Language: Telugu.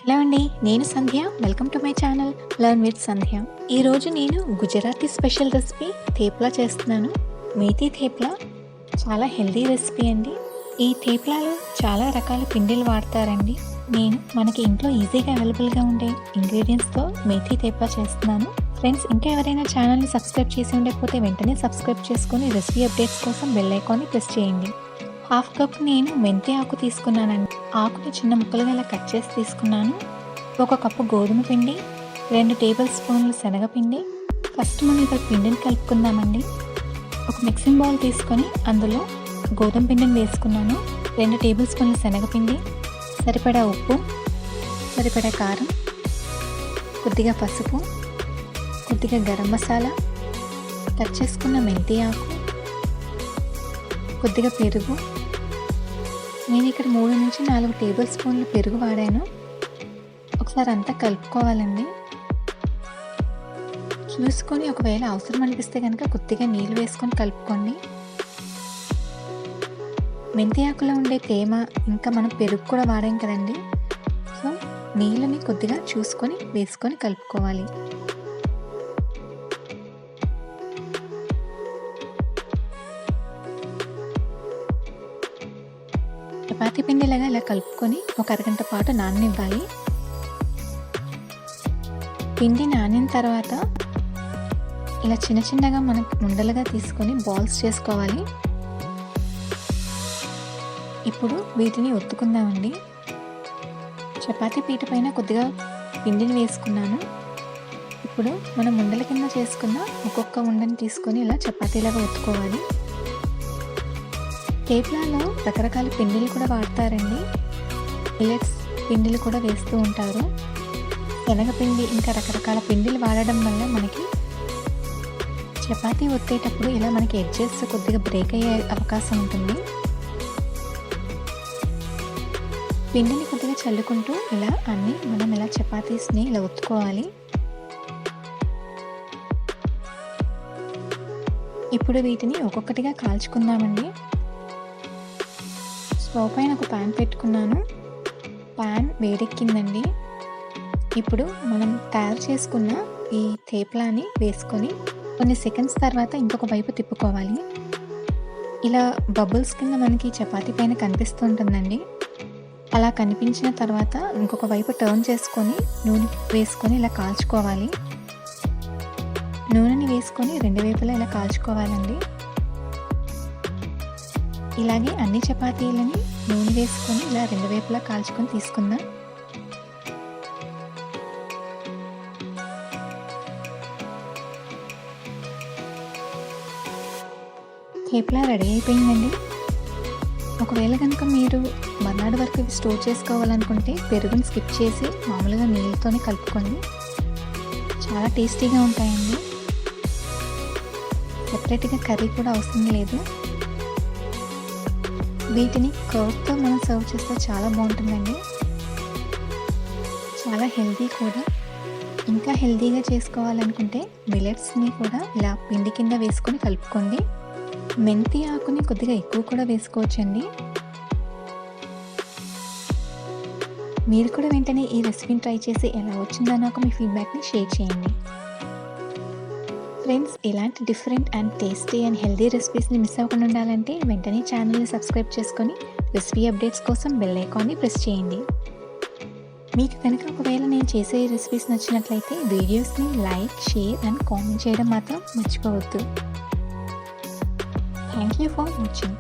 హలో అండి, నేను Sandhya. Welcome to my channel learn with Sandhya. ఈరోజు నేను గుజరాతీ స్పెషల్ రెసిపీ థేప్లా చేస్తున్నాను. మేథీ థేప్లా చాలా హెల్దీ రెసిపీ అండి. ఈ థేప్లాలో చాలా రకాల పిండిలు వాడతారండి. నేను మనకి ఇంట్లో ఈజీగా అవైలబుల్గా ఉండే ఇంగ్రీడియంట్స్తో మేథీ థేప్లా చేస్తున్నాను. ఫ్రెండ్స్, ఇంకా ఎవరైనా ఛానల్ని సబ్స్క్రైబ్ చేసి ఉండకపోతే వెంటనే సబ్స్క్రైబ్ చేసుకొని రెసిపీ అప్డేట్స్ కోసం బెల్ ఐకాన్ని ప్రెస్ చేయండి. హాఫ్ కప్ నేను మెంతి ఆకు తీసుకున్నానండి. ఆకుని చిన్న ముక్కలుగా ఇలా కట్ చేసి తీసుకున్నాను. 1 కప్పు గోధుమ పిండి, 2 టేబుల్ స్పూన్లు శనగపిండి. ఫస్ట్ మనం ఇక్కడ పిండిని కలుపుకుందామండి. ఒక మిక్సింగ్ బౌల్ తీసుకొని అందులో గోధుమ పిండిని వేసుకున్నాను. 2 టేబుల్ స్పూన్ల శనగపిండి, సరిపడా ఉప్పు, సరిపడా కారం, కొద్దిగా పసుపు, కొద్దిగా గరం మసాలా, కట్ చేసుకున్న మెంతి ఆకు, కొద్దిగా పెరుగు. నేను ఇక్కడ 3 నుంచి 4 టేబుల్ స్పూన్లు పెరుగు వాడాను. ఒకసారి అంతా కలుపుకోవాలండి. చూసుకొని ఒకవేళ అవసరం అనిపిస్తే కనుక కొద్దిగా నీళ్ళు వేసుకొని కలుపుకోండి. మెంతి ఆకులో ఉండే తేమ, ఇంకా మనం పెరుగు కూడా వాడాం కదండి, సో నీళ్ళని కొద్దిగా చూసుకొని వేసుకొని కలుపుకోవాలి. చపాతీ పిండిలాగా ఇలా కలుపుకొని ఒక అరగంట పాటు నాననివ్వాలి. పిండి నానిన తర్వాత ఇలా చిన్న చిన్నగా మనకు ఉండలుగా తీసుకొని బాల్స్ చేసుకోవాలి. ఇప్పుడు వీటిని ఒత్తుకుందామండి. చపాతీ పీట పైన కొద్దిగా పిండిని వేసుకున్నాను. ఇప్పుడు మనం ఉండల కింద చేసుకున్న ఒక్కొక్క ఉండని తీసుకొని ఇలా చపాతీలాగా ఒత్తుకోవాలి. థేప్లాలో రకరకాల పిండిలు కూడా వాడతారండి. మిల్లెట్స్ పిండిలు కూడా వేస్తూ ఉంటారు. శనగపిండి, ఇంకా రకరకాల పిండిలు వాడడం వల్ల మనకి చపాతీ ఒత్తేటప్పుడు ఇలా మనకి ఎడ్జెస్ కొద్దిగా బ్రేక్ అయ్యే అవకాశం ఉంటుంది. పిండిని కొద్దిగా చల్లుకుంటూ ఇలా అన్నీ మనం ఇలా చపాతీస్ని ఇలా ఒత్తుకోవాలి. ఇప్పుడు వీటిని ఒక్కొక్కటిగా కాల్చుకుందామండి. స్టవ్ పైన ఒక ప్యాన్ పెట్టుకున్నాను. ప్యాన్ వేడెక్కిందండి. ఇప్పుడు మనం తయారు చేసుకున్న ఈ థేప్లాని వేసుకొని కొన్ని సెకండ్స్ తర్వాత ఇంకొక వైపు తిప్పుకోవాలి. ఇలా బబుల్స్ కింద మనకి చపాతీ పైన కనిపిస్తుంటుందండి. అలా కనిపించిన తర్వాత ఇంకొక వైపు టర్న్ చేసుకొని నూనె వేసుకొని ఇలా కాల్చుకోవాలి. నూనెని వేసుకొని 2 వైపులా ఇలా కాల్చుకోవాలండి. ఇలాగే అన్ని చపాతీలని నూనె వేసుకొని ఇలా 2 వైపులా కాల్చుకొని తీసుకుందాం. థేప్లా రెడీ అయిపోయిందండి. ఒకవేళ కనుక మీరు మర్నాడు వరకు ఇవి స్టోర్ చేసుకోవాలనుకుంటే పెరుగుని స్కిప్ చేసి మామూలుగా నీళ్ళతోనే కలుపుకోండి. చాలా టేస్టీగా ఉంటాయండి. సెపరేట్గా కర్రీ కూడా అవసరం లేదు. వీటిని కర్డ్తో మనం సర్వ్ చేస్తే చాలా బాగుంటుందండి. చాలా హెల్దీ కూడా. ఇంకా హెల్దీగా చేసుకోవాలనుకుంటే మిల్లెట్స్ని కూడా ఇలా పిండి కింద వేసుకొని కలుపుకోండి. మెంతి ఆకుని కొద్దిగా ఎక్కువ కూడా వేసుకోవచ్చండి. మీరు కూడా వెంటనే ఈ రెసిపీని ట్రై చేసి ఎలా వచ్చిందో నాకు మీ ఫీడ్బ్యాక్ని షేర్ చేయండి. ఫ్రెండ్స్, ఇలాంటి different and tasty and healthy రెసిపీస్ని మిస్ అవ్వకుండా ఉండాలంటే వెంటనే ఛానల్ని సబ్స్క్రైబ్ చేసుకొని రెసిపీ అప్డేట్స్ కోసం బెల్ ఐకాన్ని ప్రెస్ చేయండి. మీకు కనుక ఒకవేళ నేను చేసే రెసిపీస్ నచ్చినట్లయితే వీడియోస్ని లైక్, షేర్ అండ్ కామెంట్ చేయడం మాత్రం మర్చిపోవద్దు. Thank you for watching.